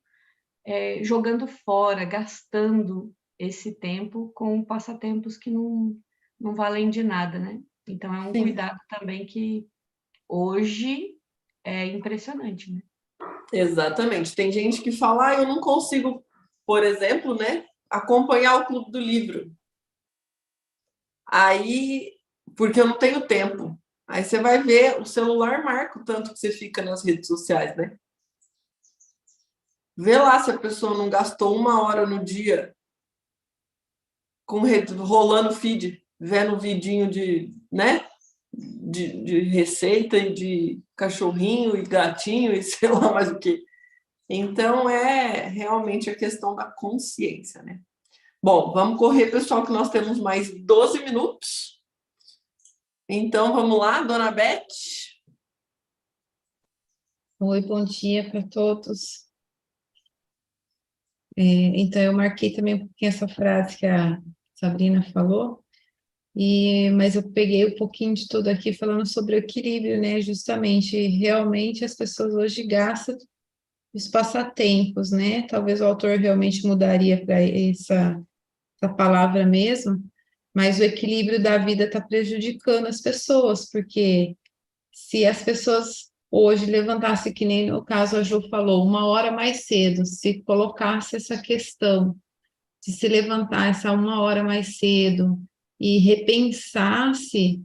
jogando fora, gastando esse tempo com passatempos que não valem de nada, né? Então, é um cuidado também que hoje é impressionante, né? Exatamente. Tem gente que fala, eu não consigo, por exemplo, né, acompanhar o Clube do Livro. Aí, porque eu não tenho tempo. Aí você vai ver, o celular marca o tanto que você fica nas redes sociais, né? Vê lá se a pessoa não gastou 1 hora no dia rolando feed, vendo vidinho de, né? De receita e de cachorrinho e gatinho e sei lá mais o que. Então, é realmente a questão da consciência, né? Bom, vamos correr, pessoal, que nós temos mais 12 minutos. Então, vamos lá, dona Beth. Oi, bom dia para todos. Então, eu marquei também um pouquinho essa frase que a Sabrina falou, Mas eu peguei um pouquinho de tudo aqui falando sobre o equilíbrio, né? Justamente, realmente as pessoas hoje gastam os passatempos, né? Talvez o autor realmente mudaria para essa palavra mesmo, mas o equilíbrio da vida está prejudicando as pessoas, porque se as pessoas hoje levantassem, que nem no caso a Ju falou, 1 hora mais cedo, se colocasse essa questão de se levantar essa 1 hora mais cedo e repensasse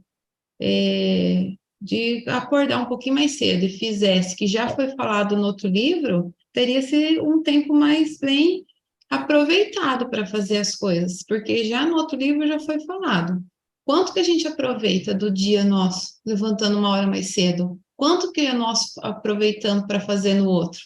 de acordar um pouquinho mais cedo e fizesse, que já foi falado no outro livro, teria-se um tempo mais bem aproveitado para fazer as coisas, porque já no outro livro já foi falado. Quanto que a gente aproveita do dia nosso, levantando 1 hora mais cedo? Quanto que é nosso aproveitando para fazer no outro?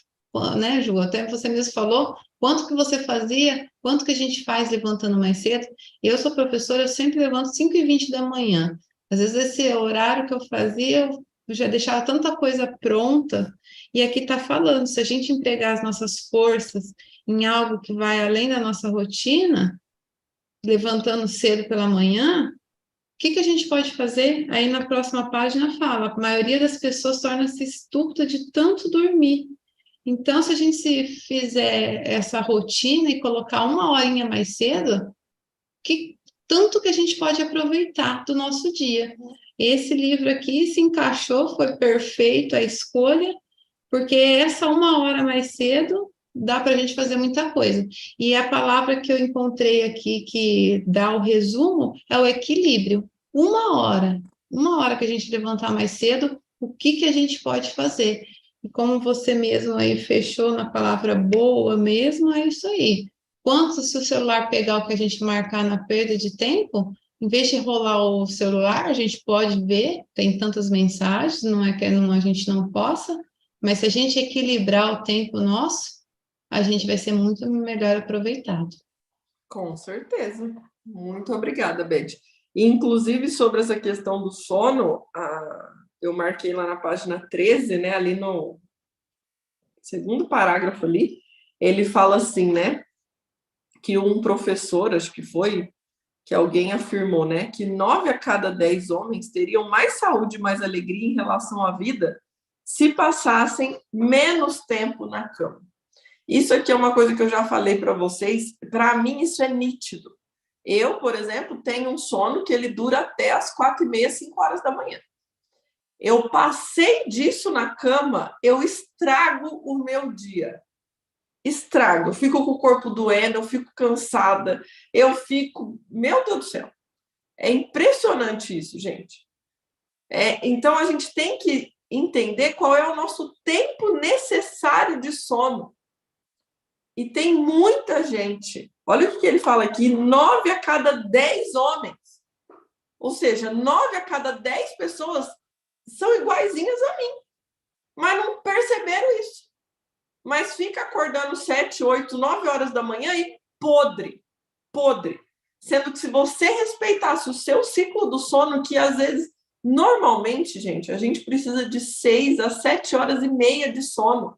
Né, Ju? Até você mesmo falou, quanto que você fazia, quanto que a gente faz levantando mais cedo? Eu sou professora, eu sempre levanto 5h20 da manhã. Às vezes esse horário que eu fazia, eu já deixava tanta coisa pronta, e aqui está falando, se a gente empregar as nossas forças em algo que vai além da nossa rotina, levantando cedo pela manhã, o que a gente pode fazer? Aí na próxima página fala, a maioria das pessoas torna-se estúpida de tanto dormir. Então, se a gente se fizer essa rotina e colocar 1 horinha mais cedo, que tanto que a gente pode aproveitar do nosso dia. Esse livro aqui se encaixou, foi perfeito a escolha, porque essa 1 hora mais cedo dá para a gente fazer muita coisa. E a palavra que eu encontrei aqui que dá o resumo é o equilíbrio. 1 hora que a gente levantar mais cedo, o que a gente pode fazer? E como você mesmo aí fechou na palavra boa mesmo, é isso aí. Quanto se o celular pegar o que a gente marcar na perda de tempo, em vez de rolar o celular, a gente pode ver, tem tantas mensagens, não é que a gente não possa, mas se a gente equilibrar o tempo nosso, a gente vai ser muito melhor aproveitado. Com certeza. Muito obrigada, Beth. Inclusive, sobre essa questão do sono, eu marquei lá na página 13, né, ali no segundo parágrafo ali, ele fala assim, né, que um professor, acho que foi, que alguém afirmou, né, que 9 a cada 10 homens teriam mais saúde e mais alegria em relação à vida se passassem menos tempo na cama. Isso aqui é uma coisa que eu já falei para vocês, para mim isso é nítido. Eu, por exemplo, tenho um sono que ele dura até as 4h30, 5 horas da manhã. Eu passei disso na cama, eu estrago o meu dia. Estrago, eu fico com o corpo doendo, eu fico cansada, eu fico... Meu Deus do céu, é impressionante isso, gente. Então, a gente tem que entender qual é o nosso tempo necessário de sono. E tem muita gente, olha o que ele fala aqui, 9 a cada 10 homens. Ou seja, 9 a cada 10 pessoas são iguaizinhas a mim, mas não perceberam isso. Mas fica acordando 7, 8, 9 horas da manhã e podre. Sendo que se você respeitasse o seu ciclo do sono, que às vezes, normalmente, gente, a gente precisa de 6 a 7 horas e meia de sono.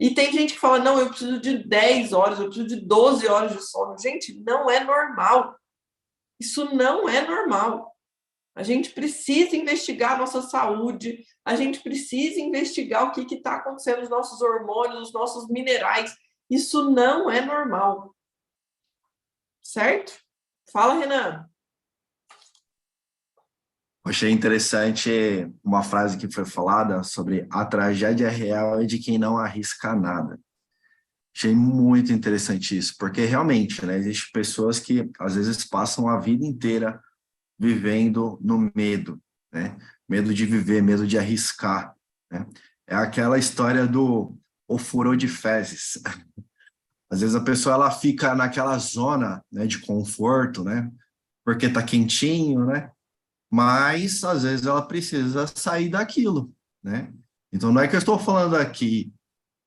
E tem gente que fala, não, eu preciso de 10 horas, eu preciso de 12 horas de sono. Gente, não é normal. Isso não é normal. A gente precisa investigar a nossa saúde, a gente precisa investigar o que está acontecendo nos nossos hormônios, nos nossos minerais. Isso não é normal. Certo? Fala, Renan. Achei interessante uma frase que foi falada sobre a tragédia real é de quem não arrisca nada. Achei muito interessante isso, porque realmente, né, existem pessoas que às vezes passam a vida inteira vivendo no medo, né? Medo de viver, medo de arriscar, né? É aquela história do o furor de fezes. Às vezes a pessoa ela fica naquela zona, né, de conforto, né? Porque tá quentinho, né? Mas às vezes ela precisa sair daquilo, né? Então não é que eu estou falando aqui,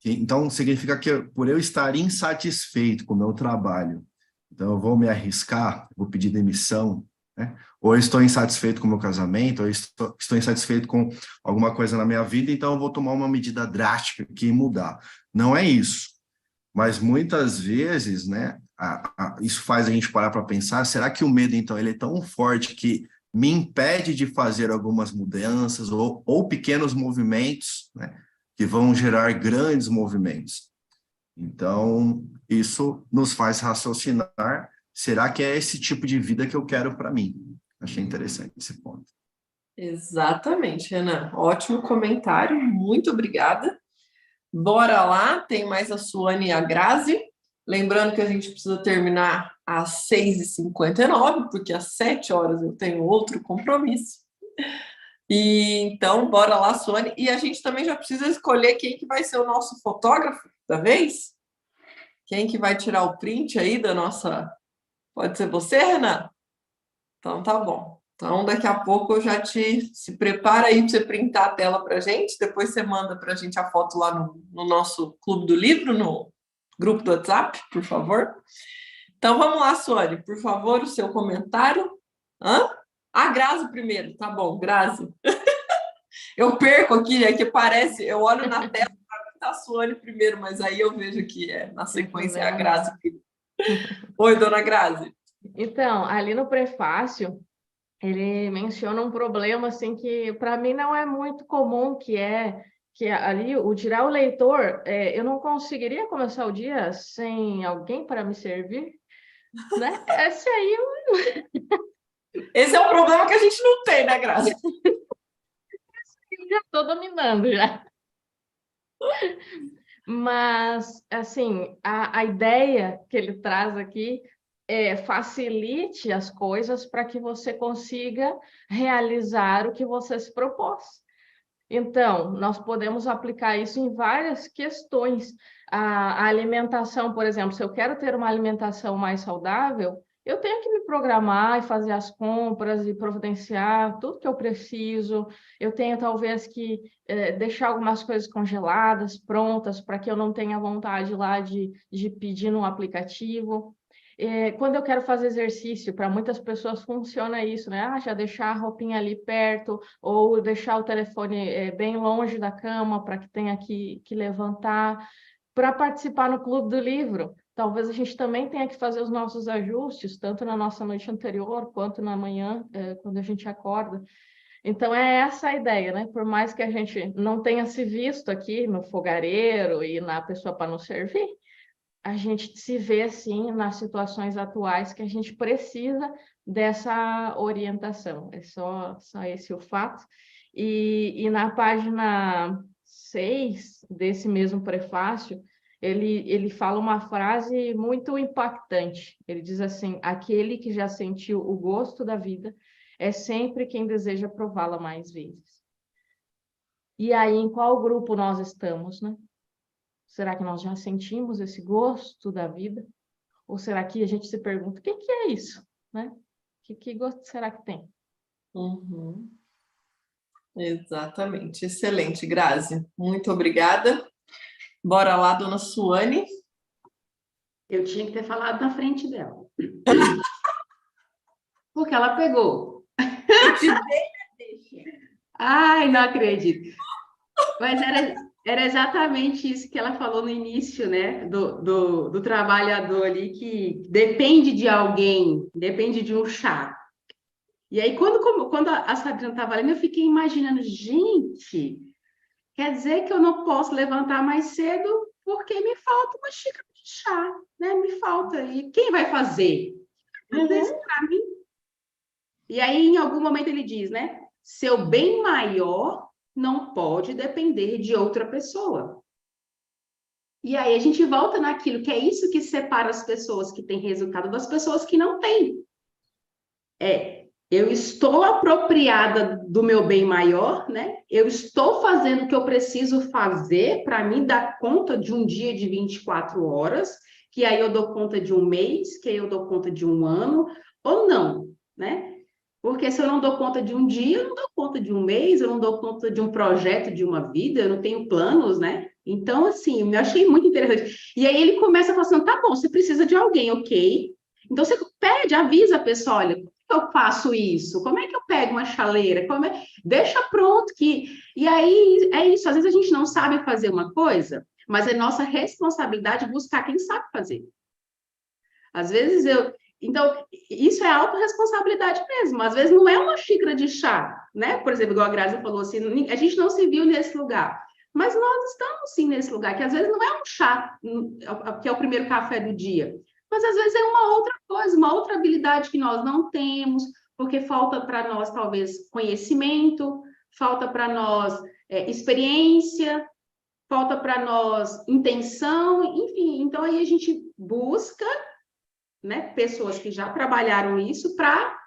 então significa que por eu estar insatisfeito com o meu trabalho, então eu vou me arriscar, vou pedir demissão, né? Ou eu estou insatisfeito com o meu casamento, ou eu estou insatisfeito com alguma coisa na minha vida, então eu vou tomar uma medida drástica aqui e mudar. Não é isso. Mas muitas vezes, né, isso faz a gente parar para pensar, será que o medo, então, ele é tão forte que me impede de fazer algumas mudanças ou pequenos movimentos, né, que vão gerar grandes movimentos? Então, isso nos faz raciocinar, será que é esse tipo de vida que eu quero para mim? Achei interessante esse ponto. Exatamente, Renan. Ótimo comentário, muito obrigada. Bora lá, tem mais a Suane e a Grazi. Lembrando que a gente precisa terminar às 6h59, porque às 7 horas eu tenho outro compromisso. E então, bora lá, Suane. E a gente também já precisa escolher quem que vai ser o nosso fotógrafo da vez. Quem que vai tirar o print aí da nossa... Pode ser você, Renan? Então tá bom. Então daqui a pouco eu já se prepara aí para você printar a tela para a gente, depois você manda para a gente a foto lá no nosso Clube do Livro, no grupo do WhatsApp, por favor. Então vamos lá, Suane, por favor, o seu comentário. A Grazi primeiro, tá bom, Grazi. Eu perco aqui, é que parece, eu olho na tela para tá a Suane primeiro, mas aí eu vejo que na sequência é a Grazi primeiro. Oi, dona Grazi. Então, ali no prefácio, ele menciona um problema assim que para mim não é muito comum, que é que ali o tirar o leitor, eu não conseguiria começar o dia sem alguém para me servir, né? Esse aí Esse é um problema que a gente não tem, né, Grazi? eu já estou dominando já. Mas, assim, a ideia que ele traz aqui facilite as coisas para que você consiga realizar o que você se propôs. Então, nós podemos aplicar isso em várias questões. A alimentação, por exemplo, se eu quero ter uma alimentação mais saudável, eu tenho que me programar e fazer as compras e providenciar tudo que eu preciso. Eu tenho, talvez, que deixar algumas coisas congeladas, prontas, para que eu não tenha vontade lá de pedir no aplicativo. Quando eu quero fazer exercício, para muitas pessoas funciona isso, né? Já deixar a roupinha ali perto, ou deixar o telefone bem longe da cama para que tenha que levantar. Para participar no Clube do Livro, talvez a gente também tenha que fazer os nossos ajustes, tanto na nossa noite anterior, quanto na manhã, quando a gente acorda. Então, é essa a ideia, né? Por mais que a gente não tenha se visto aqui no fogareiro e na pessoa para nos servir, a gente se vê, assim, nas situações atuais que a gente precisa dessa orientação. É só esse o fato. E na página 6 desse mesmo prefácio, ele fala uma frase muito impactante. Ele diz assim: aquele que já sentiu o gosto da vida é sempre quem deseja prová-la mais vezes. E aí, em qual grupo nós estamos, né? Será que nós já sentimos esse gosto da vida? Ou será que a gente se pergunta, o que é isso? Né? Que gosto será que tem? Uhum. Exatamente. Excelente, Grazi. Muito obrigada. Bora lá, dona Suane. Eu tinha que ter falado na frente dela. Porque ela pegou. Ai, não acredito. Mas era exatamente isso que ela falou no início, né? Do trabalhador ali que depende de alguém, depende de um chá. E aí, quando a Sabrina estava lendo, eu fiquei imaginando, gente, quer dizer que eu não posso levantar mais cedo porque me falta uma xícara de chá, né? Me falta. E quem vai fazer? Fazer isso para mim? E aí, em algum momento, ele diz, né? Seu bem maior não pode depender de outra pessoa. E aí a gente volta naquilo que é isso que separa as pessoas que têm resultado das pessoas que não têm. Eu estou apropriada do meu bem maior, né? Eu estou fazendo o que eu preciso fazer para mim dar conta de um dia de 24 horas, que aí eu dou conta de um mês, que aí eu dou conta de um ano, ou não, né? Porque se eu não dou conta de um dia, eu não dou conta de um mês, eu não dou conta de um projeto, de uma vida, eu não tenho planos, né? Então, assim, eu achei muito interessante. E aí ele começa a falar assim, tá bom, você precisa de alguém, ok? Então você pede, avisa a pessoa, olha, como é que eu faço isso? Como é que eu pego uma chaleira? Deixa pronto que... E aí, é isso, às vezes a gente não sabe fazer uma coisa, mas é nossa responsabilidade buscar quem sabe fazer. Às vezes Então, isso é autorresponsabilidade mesmo. Às vezes não é uma xícara de chá, né? Por exemplo, igual a Grazi falou assim, a gente não se viu nesse lugar. Mas nós estamos, sim, nesse lugar, que às vezes não é um chá, que é o primeiro café do dia. Mas às vezes é uma outra coisa, uma outra habilidade que nós não temos, porque falta para nós, talvez, conhecimento, falta para nós experiência, falta para nós intenção, enfim. Então, aí a gente busca, né, pessoas que já trabalharam isso para...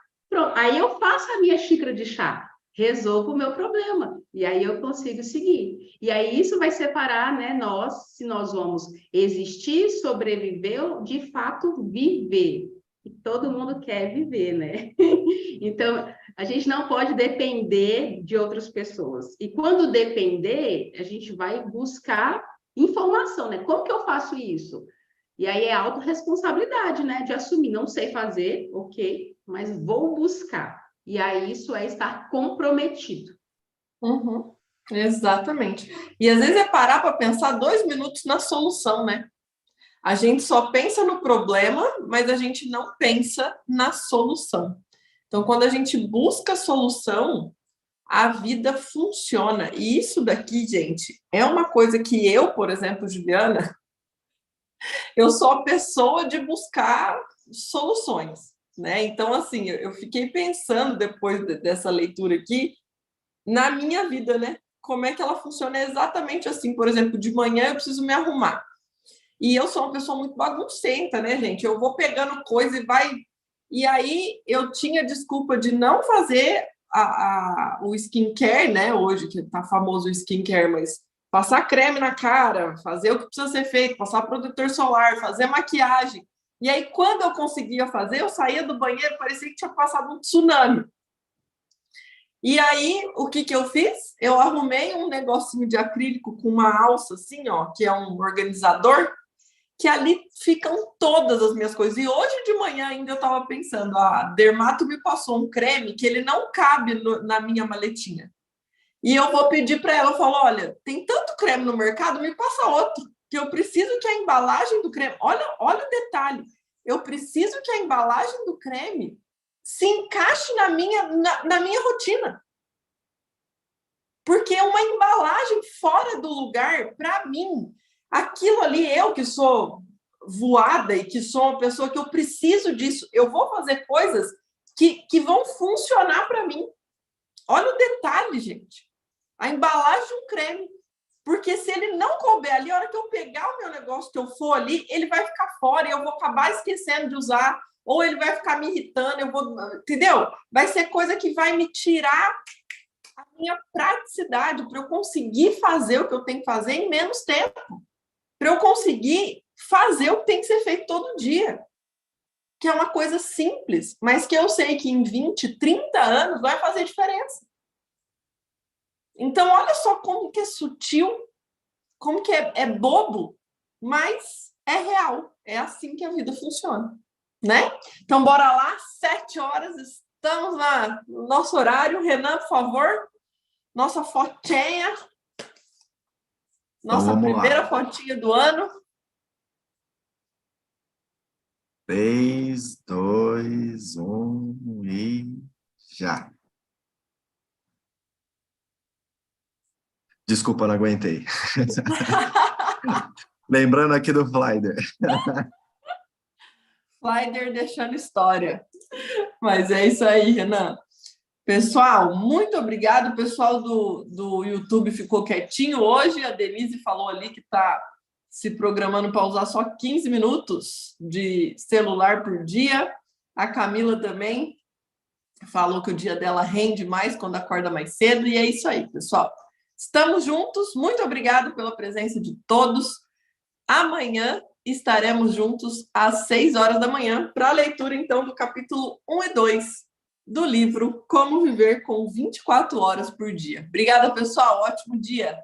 Aí eu faço a minha xícara de chá, resolvo o meu problema, e aí eu consigo seguir. E aí isso vai separar, né, nós, se nós vamos existir, sobreviver, ou de fato viver. E todo mundo quer viver, né? Então, a gente não pode depender de outras pessoas. E quando depender, a gente vai buscar informação, né? Como que eu faço isso? E aí é autorresponsabilidade, né? De assumir, não sei fazer, ok, mas vou buscar. E aí isso é estar comprometido. Uhum, exatamente. E às vezes é parar para pensar 2 minutos na solução, né? A gente só pensa no problema, mas a gente não pensa na solução. Então, quando a gente busca a solução, a vida funciona. E isso daqui, gente, é uma coisa que eu, por exemplo, Juliana, eu sou a pessoa de buscar soluções, né? Então, assim, eu fiquei pensando depois dessa leitura aqui, na minha vida, né? Como é que ela funciona exatamente assim. Por exemplo, de manhã eu preciso me arrumar. E eu sou uma pessoa muito baguncenta, né, gente? Eu vou pegando coisa e vai... E aí eu tinha desculpa de não fazer o skincare, né? Hoje, que tá famoso o skincare, mas passar creme na cara, fazer o que precisa ser feito, passar protetor solar, fazer maquiagem. E aí, quando eu conseguia fazer, eu saía do banheiro, parecia que tinha passado um tsunami. E aí, o que eu fiz? Eu arrumei um negocinho de acrílico com uma alça, assim, ó, que é um organizador, que ali ficam todas as minhas coisas. E hoje de manhã ainda eu estava pensando, a Dermato me passou um creme que ele não cabe na minha maletinha. E eu vou pedir para ela, eu falo, olha, tem tanto creme no mercado, me passa outro, que eu preciso que a embalagem do creme... Olha o detalhe. Eu preciso que a embalagem do creme se encaixe na minha rotina. Porque uma embalagem fora do lugar, para mim, aquilo ali, eu que sou voada e que sou uma pessoa que eu preciso disso, eu vou fazer coisas que vão funcionar para mim. Olha o detalhe, gente. A embalagem de um creme. Porque se ele não couber ali, a hora que eu pegar o meu negócio, que eu for ali, ele vai ficar fora e eu vou acabar esquecendo de usar, ou ele vai ficar me irritando, eu vou... Entendeu? Vai ser coisa que vai me tirar a minha praticidade para eu conseguir fazer o que eu tenho que fazer em menos tempo. Para eu conseguir fazer o que tem que ser feito todo dia. Que é uma coisa simples, mas que eu sei que em 20, 30 anos vai fazer diferença. Então, olha só como que é sutil, como que é bobo, mas é real. É assim que a vida funciona, né? Então, bora lá, 7 horas, estamos no nosso horário. Renan, por favor, nossa fotinha. Nossa Então, primeira fotinha do ano. 3, 2, 1 e já. Desculpa, não aguentei. Lembrando aqui do Flyder. Flyder deixando história. Mas é isso aí, Renan. Pessoal, muito obrigado. O pessoal do YouTube ficou quietinho hoje. A Denise falou ali que está se programando para usar só 15 minutos de celular por dia. A Camila também falou que o dia dela rende mais quando acorda mais cedo. E é isso aí, pessoal. Estamos juntos. Muito obrigado pela presença de todos. Amanhã estaremos juntos às 6 horas da manhã para a leitura, então, do capítulo 1 e 2 do livro Como Viver com 24 Horas por Dia. Obrigada, pessoal. Ótimo dia.